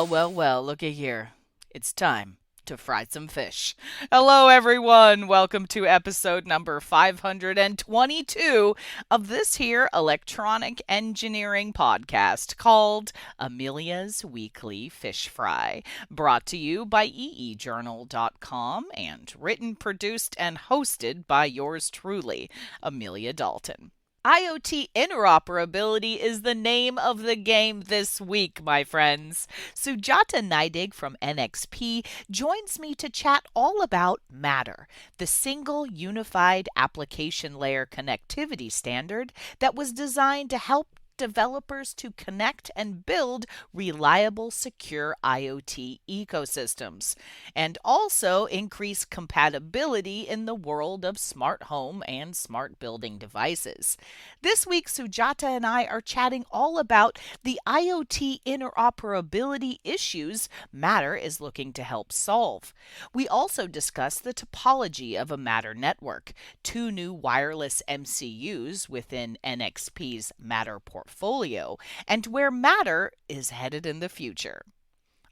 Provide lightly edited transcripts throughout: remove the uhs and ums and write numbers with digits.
Well, looky here. It's time to fry some fish. Hello, everyone. Welcome to episode number 522 of this here electronic engineering podcast called Amelia's Weekly Fish Fry, brought to you by eejournal.com and written, produced, and hosted by yours truly, Amelia Dalton. IoT Interoperability is the name of the game this week, my friends. Sujata Neidig from NXP joins me to chat all about Matter, the single unified application layer connectivity standard that was designed to help developers to connect and build reliable, secure IoT ecosystems, and also increase compatibility in the world of smart home and smart building devices. This week, Sujata and I are chatting all about the IoT interoperability issues Matter is looking to help solve. We also discuss the topology of a Matter network, two new wireless MCUs within NXP's Matter portfolio, and where Matter is headed in the future.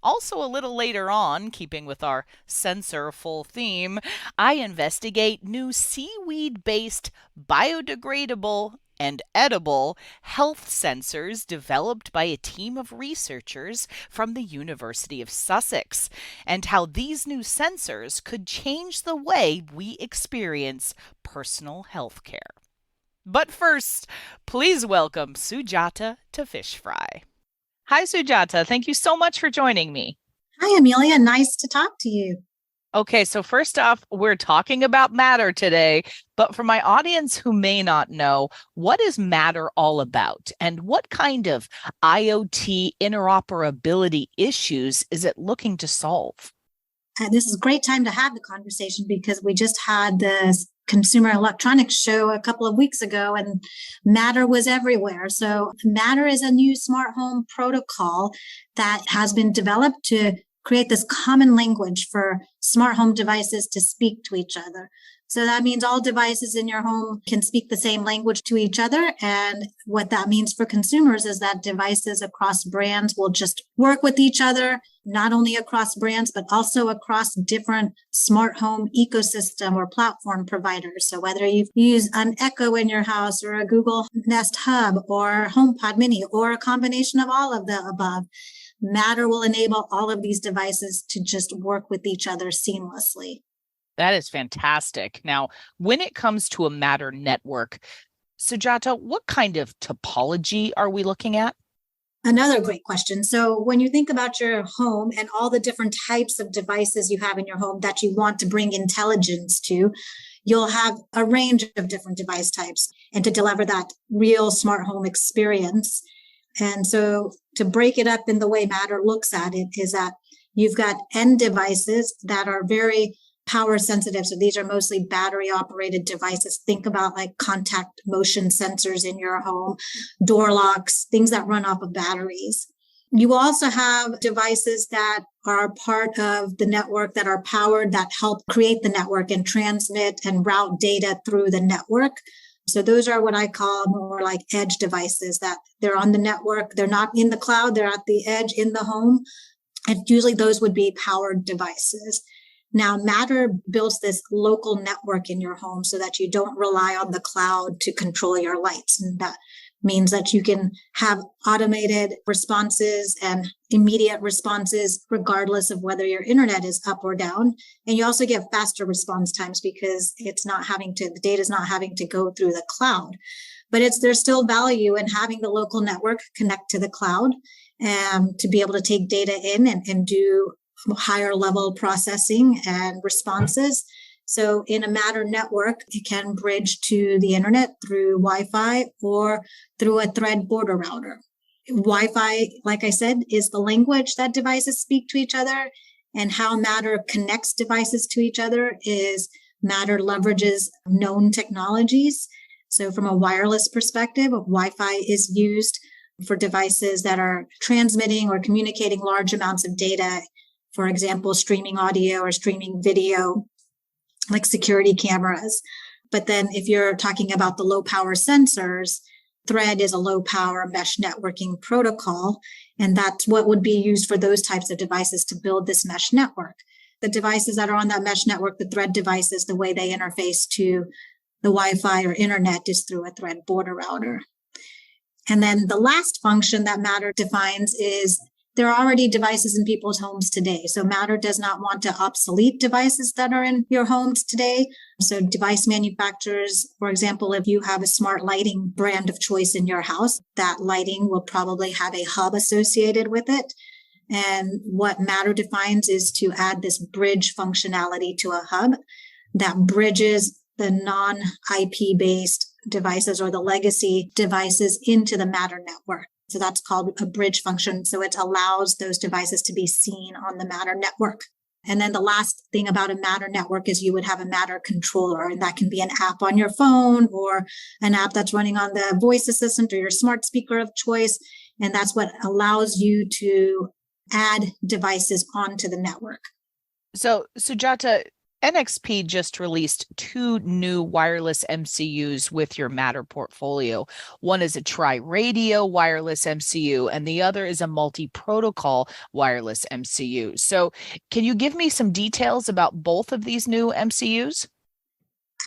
Also, a little later on, keeping with our sensor-full theme, I investigate new seaweed-based biodegradable and edible health sensors developed by a team of researchers from the University of Sussex, and how these new sensors could change the way we experience personal health care. But first, please welcome Sujata to Fish Fry. Hi, Sujata. Thank you so much for joining me. Hi, Amelia. Nice to talk to you. Okay, so first off, we're talking about Matter today, but for my audience who may not know, what is Matter all about? And what kind of IoT interoperability issues is it looking to solve? This is a great time to have the conversation because we just had the Consumer Electronics Show a couple of weeks ago and Matter was everywhere. So Matter is a new smart home protocol that has been developed to create this common language for smart home devices to speak to each other. So that means all devices in your home can speak the same language to each other. And what that means for consumers is that devices across brands will just work with each other, not only across brands, but also across different smart home ecosystem or platform providers. So whether you use an Echo in your house or a Google Nest Hub or HomePod Mini or a combination of all of the above, Matter will enable all of these devices to just work with each other seamlessly. That is fantastic. Now, when it comes to a Matter network, Sujata, what kind of topology are we looking at? Another great question. So when you think about your home and all the different types of devices you have in your home that you want to bring intelligence to, you'll have a range of different device types and to deliver that real smart home experience. And so to break it up in the way Matter looks at it is that you've got end devices that are very power sensitive. So these are mostly battery operated devices. Think about like contact motion sensors in your home, door locks, things that run off of batteries. You also have devices that are part of the network that are powered, that help create the network and transmit and route data through the network. So those are what I call more like edge devices, that they're on the network. They're not in the cloud. They're at the edge in the home. And usually those would be powered devices. Now, Matter builds this local network in your home so that you don't rely on the cloud to control your lights. And that means that you can have automated responses and immediate responses, regardless of whether your internet is up or down. And you also get faster response times because the data is not having to go through the cloud. But there's still value in having the local network connect to the cloud and to be able to take data in and do higher level processing and responses. So in a Matter network, it can bridge to the internet through Wi-Fi or through a Thread border router. Wi-Fi, like I said, is the language that devices speak to each other, and how Matter connects devices to each other is Matter leverages known technologies. So from a wireless perspective, Wi-Fi is used for devices that are transmitting or communicating large amounts of data. For example, streaming audio or streaming video, like security cameras. But then if you're talking about the low power sensors, Thread is a low power mesh networking protocol, and that's what would be used for those types of devices to build this mesh network. The devices that are on that mesh network, the Thread devices, the way they interface to the Wi-Fi or internet is through a Thread border router. And then the last function that Matter defines is there are already devices in people's homes today. So Matter does not want to obsolete devices that are in your homes today. So device manufacturers, for example, if you have a smart lighting brand of choice in your house, that lighting will probably have a hub associated with it. And what Matter defines is to add this bridge functionality to a hub that bridges the non-IP based devices or the legacy devices into the Matter network. So that's called a bridge function. So it allows those devices to be seen on the Matter network. And then the last thing about a Matter network is you would have a Matter controller, and that can be an app on your phone or an app that's running on the voice assistant or your smart speaker of choice. And that's what allows you to add devices onto the network. So, Sujata, NXP just released 2 new wireless MCUs with your Matter portfolio. One is a tri-radio wireless MCU, and the other is a multi-protocol wireless MCU. So can you give me some details about both of these new MCUs?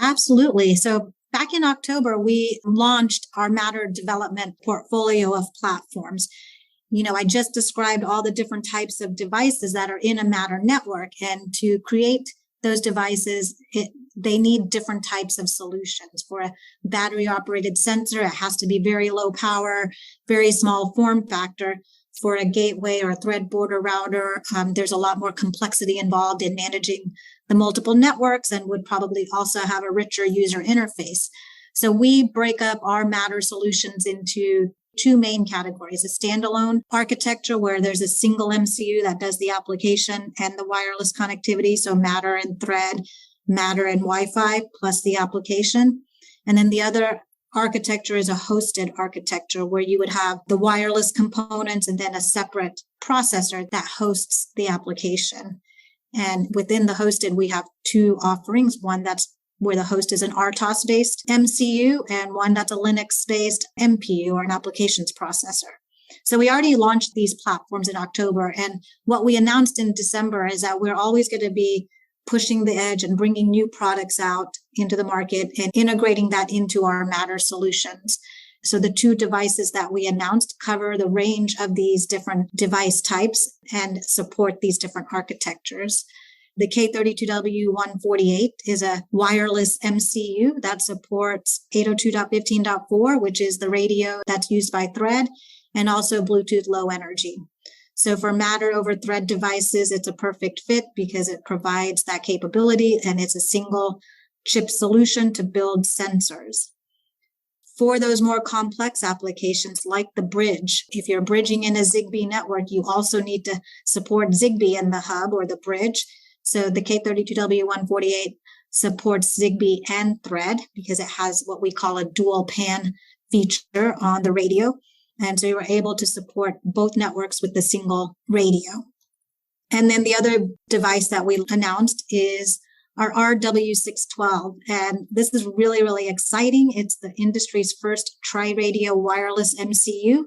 Absolutely. So back in October, we launched our Matter development portfolio of platforms. I just described all the different types of devices that are in a Matter network, and to create those devices, they need different types of solutions. For a battery operated sensor, it has to be very low power, very small form factor. For a gateway or a Thread border router, there's a lot more complexity involved in managing the multiple networks and would probably also have a richer user interface. So we break up our Matter solutions into 2 main categories: a standalone architecture where there's a single MCU that does the application and the wireless connectivity. So Matter and Thread, Matter and Wi-Fi plus the application. And then the other architecture is a hosted architecture where you would have the wireless components and then a separate processor that hosts the application. And within the hosted, we have 2 offerings, one that's where the host is an RTOS-based MCU and one that's a Linux-based MPU or an applications processor. So we already launched these platforms in October. And what we announced in December is that we're always going to be pushing the edge and bringing new products out into the market and integrating that into our Matter solutions. So the 2 devices that we announced cover the range of these different device types and support these different architectures. The K32W148 is a wireless MCU that supports 802.15.4, which is the radio that's used by Thread, and also Bluetooth Low Energy. So for Matter over Thread devices, it's a perfect fit because it provides that capability and it's a single chip solution to build sensors. For those more complex applications like the bridge, if you're bridging in a Zigbee network, you also need to support Zigbee in the hub or the bridge. So the K32W148 supports Zigbee and Thread because it has what we call a dual PAN feature on the radio. And so you were able to support both networks with the single radio. And then the other device that we announced is our RW612. And this is really, really exciting. It's the industry's first tri-radio wireless MCU.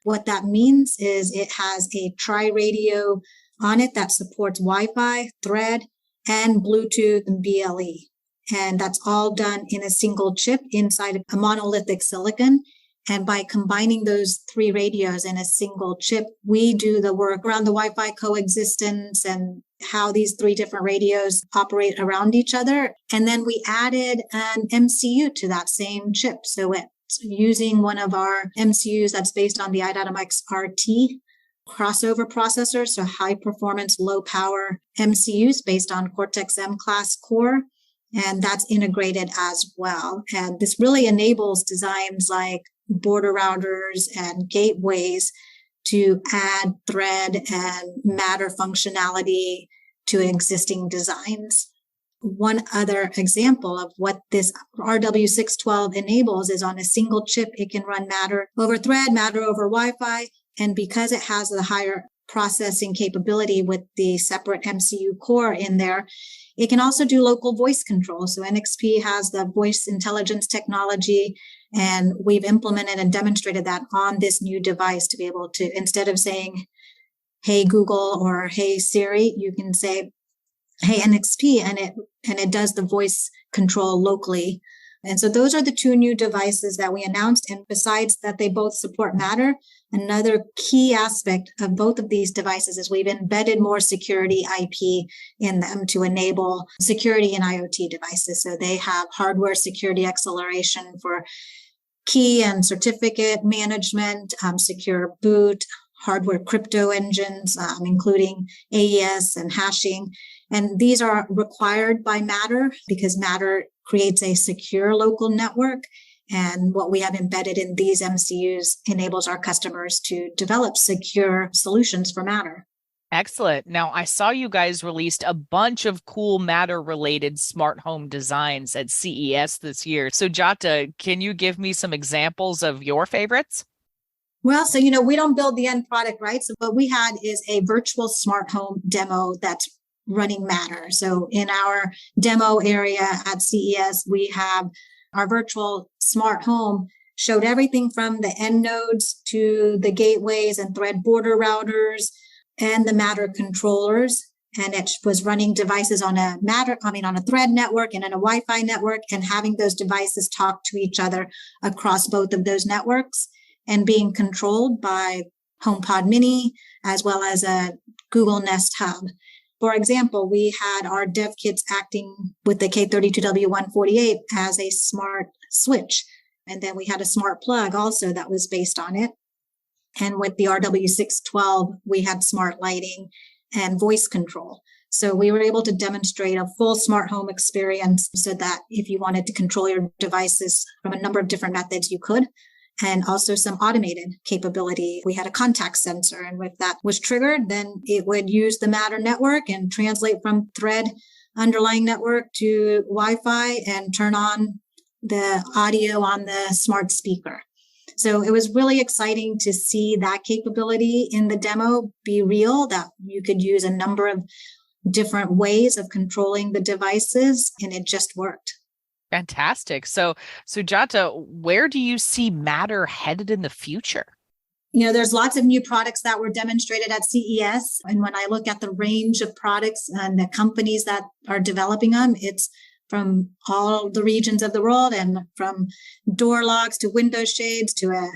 What that means is it has a tri-radio on it that supports Wi-Fi, Thread, and Bluetooth and BLE. And that's all done in a single chip inside a monolithic silicon. And by combining those 3 radios in a single chip, we do the work around the Wi-Fi coexistence and how these 3 different radios operate around each other. And then we added an MCU to that same chip. So it's using one of our MCUs that's based on the i.MX RT crossover processor, so high performance, low power MCUs based on Cortex-M class core. And that's integrated as well. And this really enables designs like border routers and gateways to add Thread and Matter functionality to existing designs. One other example of what this RW612 enables is on a single chip, it can run Matter over Thread, Matter over Wi-Fi. And because it has the higher processing capability with the separate MCU core in there, it can also do local voice control. So NXP has the voice intelligence technology, and we've implemented and demonstrated that on this new device to be able to, instead of saying, hey Google or hey Siri, you can say, hey NXP, and it does the voice control locally. And so those are the two new devices that we announced. And besides that, they both support Matter. Another key aspect of both of these devices is we've embedded more security IP in them to enable security in IoT devices. So they have hardware security acceleration for key and certificate management, secure boot, hardware crypto engines, including AES and hashing. And these are required by Matter because Matter creates a secure local network. And what we have embedded in these MCUs enables our customers to develop secure solutions for Matter. Excellent. Now, I saw you guys released a bunch of cool Matter-related smart home designs at CES this year. Sujata, can you give me some examples of your favorites? Well, so, we don't build the end product, right? So what we had is a virtual smart home demo that's running Matter. So in our demo area at CES, we have our virtual smart home showed everything from the end nodes to the gateways and thread border routers and the Matter controllers. And it was running devices on a thread network and on a Wi-Fi network, and having those devices talk to each other across both of those networks and being controlled by HomePod Mini as well as a Google Nest Hub. For example, we had our dev kits acting with the K32W148 as a smart switch. And then we had a smart plug also that was based on it. And with the RW612, we had smart lighting and voice control. So we were able to demonstrate a full smart home experience so that if you wanted to control your devices from a number of different methods, you could. And also some automated capability. We had a contact sensor, and if that was triggered, then it would use the Matter network and translate from thread underlying network to Wi-Fi and turn on the audio on the smart speaker. So it was really exciting to see that capability in the demo be real, that you could use a number of different ways of controlling the devices, and it just worked. Fantastic. So, Sujata, where do you see Matter headed in the future? There's lots of new products that were demonstrated at CES. And when I look at the range of products and the companies that are developing them, it's from all the regions of the world, and from door locks to window shades to a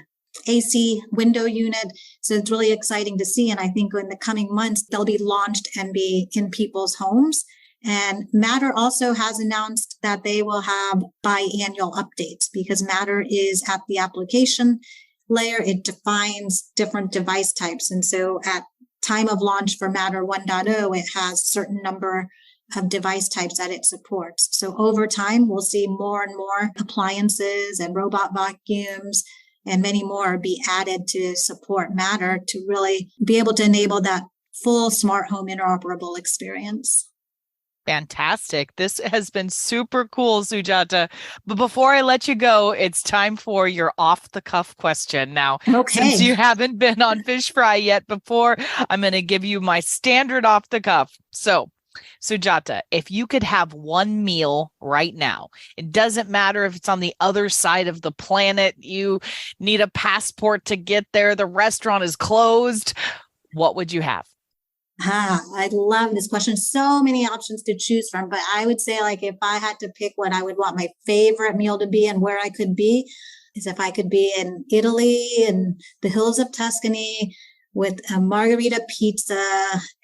AC window unit. So it's really exciting to see. And I think in the coming months, they'll be launched and be in people's homes. And Matter also has announced that they will have biannual updates because Matter is at the application layer. It defines different device types. And so at time of launch for Matter 1.0, it has a certain number of device types that it supports. So over time, we'll see more and more appliances and robot vacuums and many more be added to support Matter to really be able to enable that full smart home interoperable experience. Fantastic. This has been super cool, Sujata. But before I let you go, it's time for your off-the-cuff question. Now, since you haven't been on Fish Fry yet before, I'm going to give you my standard off-the-cuff. So, Sujata, if you could have one meal right now, it doesn't matter if it's on the other side of the planet, you need a passport to get there, the restaurant is closed, what would you have? I love this question. So many options to choose from, but I would say if I had to pick what I would want my favorite meal to be and where I could be, is if I could be in Italy and the hills of Tuscany with a margarita pizza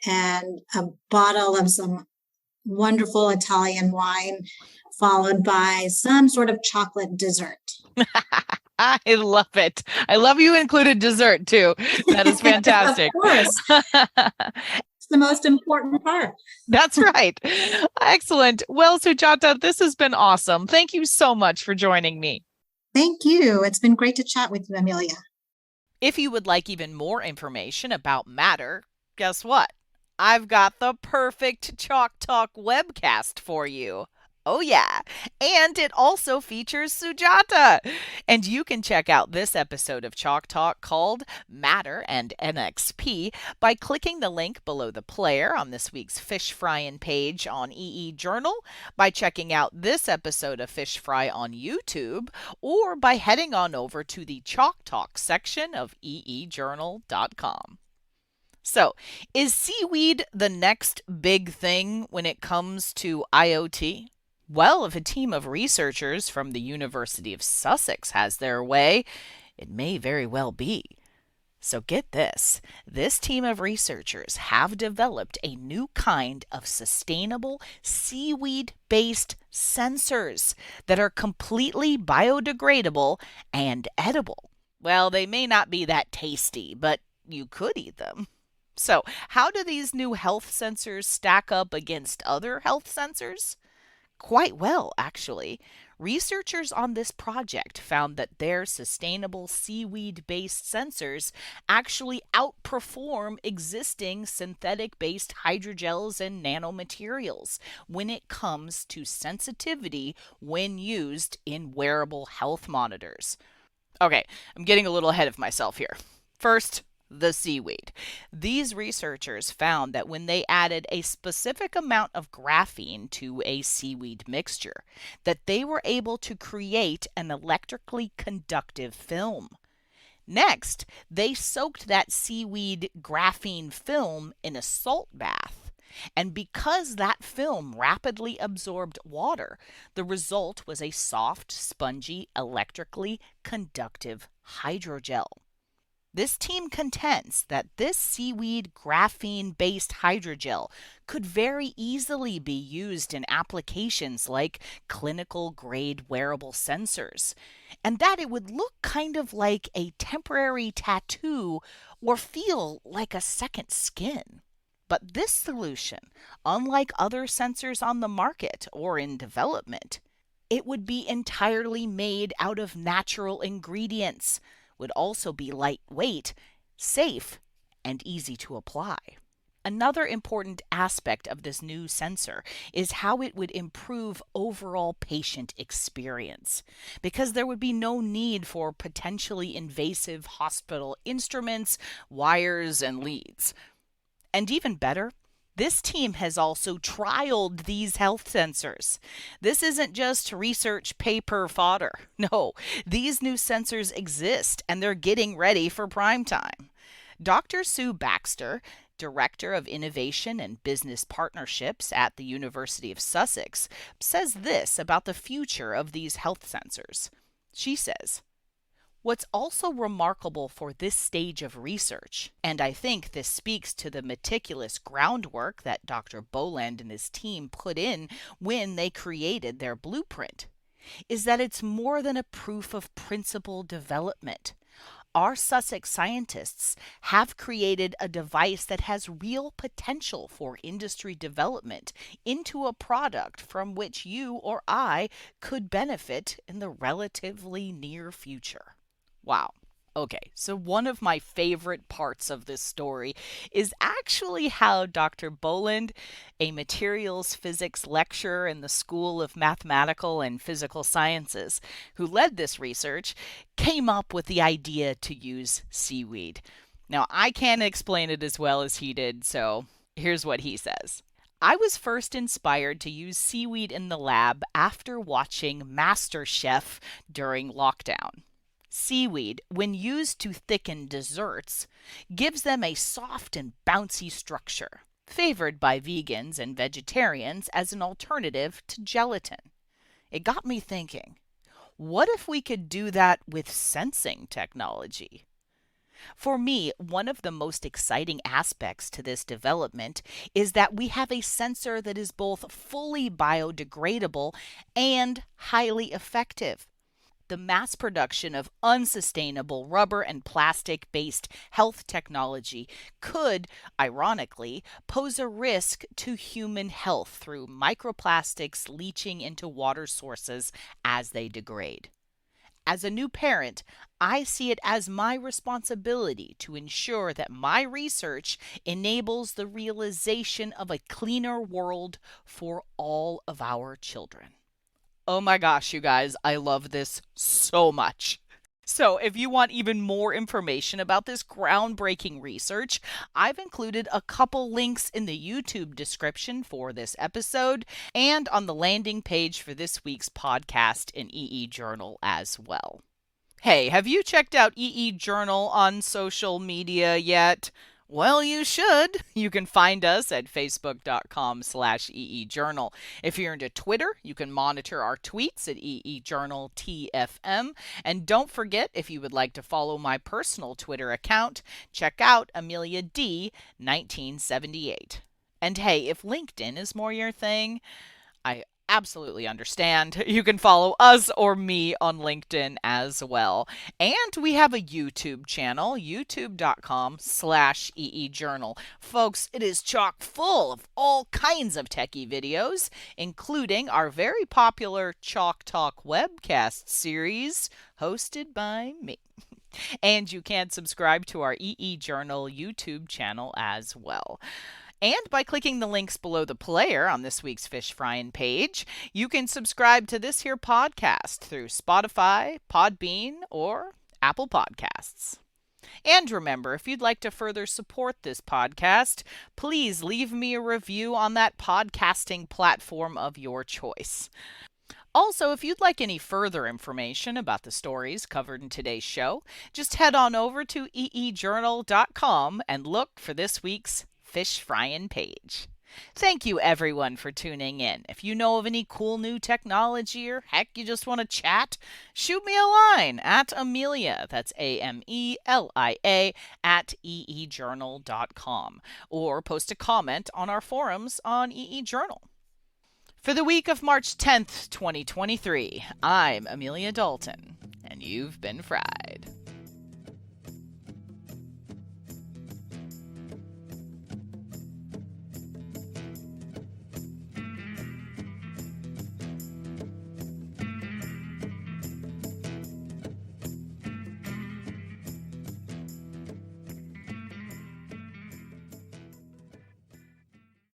and a bottle of some wonderful Italian wine, followed by some sort of chocolate dessert. I love it. I love you included dessert too. That is fantastic. Of course. It's the most important part. That's right. Excellent. Well, Sujata, this has been awesome. Thank you so much for joining me. Thank you. It's been great to chat with you, Amelia. If you would like even more information about Matter, guess what? I've got the perfect Chalk Talk webcast for you. Oh, yeah. And it also features Sujata. And you can check out this episode of Chalk Talk called Matter and NXP by clicking the link below the player on this week's Fish Frying page on EE Journal, by checking out this episode of Fish Fry on YouTube, or by heading on over to the Chalk Talk section of eejournal.com. So, is seaweed the next big thing when it comes to IoT? Well, if a team of researchers from the University of Sussex has their way, it may very well be. So get this team of researchers have developed a new kind of sustainable seaweed-based sensors that are completely biodegradable and edible. Well, they may not be that tasty, but you could eat them. So, how do these new health sensors stack up against other health sensors? Quite well, actually. Researchers on this project found that their sustainable seaweed based sensors actually outperform existing synthetic based hydrogels and nanomaterials when it comes to sensitivity when used in wearable health monitors. Okay, I'm getting a little ahead of myself here. First, the seaweed. These researchers found that when they added a specific amount of graphene to a seaweed mixture, that they were able to create an electrically conductive film. Next, they soaked that seaweed graphene film in a salt bath. And because that film rapidly absorbed water, the result was a soft, spongy, electrically conductive hydrogel. This team contends that this seaweed graphene based hydrogel could very easily be used in applications like clinical grade wearable sensors, and that it would look kind of like a temporary tattoo or feel like a second skin. But this solution, unlike other sensors on the market or in development, it would be entirely made out of natural ingredients, would also be lightweight, safe, and easy to apply. Another important aspect of this new sensor is how it would improve overall patient experience, because there would be no need for potentially invasive hospital instruments, wires, and leads. And even better, this team has also trialed these health sensors. This isn't just research paper fodder. No, these new sensors exist and they're getting ready for prime time. Dr. Sue Baxter, Director of Innovation and Business Partnerships at the University of Sussex, says this about the future of these health sensors. She says, "What's also remarkable for this stage of research, and I think this speaks to the meticulous groundwork that Dr. Boland and his team put in when they created their blueprint, is that it's more than a proof of principle development. Our Sussex scientists have created a device that has real potential for industry development into a product from which you or I could benefit in the relatively near future." Wow. Okay, so one of my favorite parts of this story is actually how Dr. Boland, a materials physics lecturer in the School of Mathematical and Physical Sciences, who led this research, came up with the idea to use seaweed. Now, I can't explain it as well as he did, so here's what he says. "I was first inspired to use seaweed in the lab after watching MasterChef during lockdown. Seaweed, when used to thicken desserts, gives them a soft and bouncy structure, favored by vegans and vegetarians as an alternative to gelatin. It got me thinking, what if we could do that with sensing technology?" For me, one of the most exciting aspects to this development is that we have a sensor that is both fully biodegradable and highly effective. The mass production of unsustainable rubber and plastic based health technology could, ironically, pose a risk to human health through microplastics leaching into water sources as they degrade. As a new parent, I see it as my responsibility to ensure that my research enables the realization of a cleaner world for all of our children. Oh my gosh, you guys, I love this so much. So, if you want even more information about this groundbreaking research, I've included a couple links in the YouTube description for this episode and on the landing page for this week's podcast in EE Journal as well. Hey, have you checked out EE Journal on social media yet? Well, you should. You can find us at facebook.com/EEJournal. If you're into Twitter, you can monitor our tweets at EEJournalTFM. And don't forget, if you would like to follow my personal Twitter account, check out Amelia D 1978. And hey, if LinkedIn is more your thing, I absolutely understand. You can follow us or me on LinkedIn as well. And we have a YouTube channel, youtube.com/EEJournal. Folks, it is chock full of all kinds of techie videos, including our very popular Chalk Talk webcast series hosted by me. And you can subscribe to our EE Journal YouTube channel as well. And by clicking the links below the player on this week's Fish Frying page, you can subscribe to this here podcast through Spotify, Podbean, or Apple Podcasts. And remember, if you'd like to further support this podcast, please leave me a review on that podcasting platform of your choice. Also, if you'd like any further information about the stories covered in today's show, just head on over to eejournal.com and look for this week's Fish Frying page. Thank you everyone for tuning in. If you know of any cool new technology or heck you just want to chat, shoot me a line at Amelia, that's AMELIA, at eejournal.com, or post a comment on our forums on EE Journal. For the week of March 10th, 2023, I'm Amelia Dalton, and you've been fried.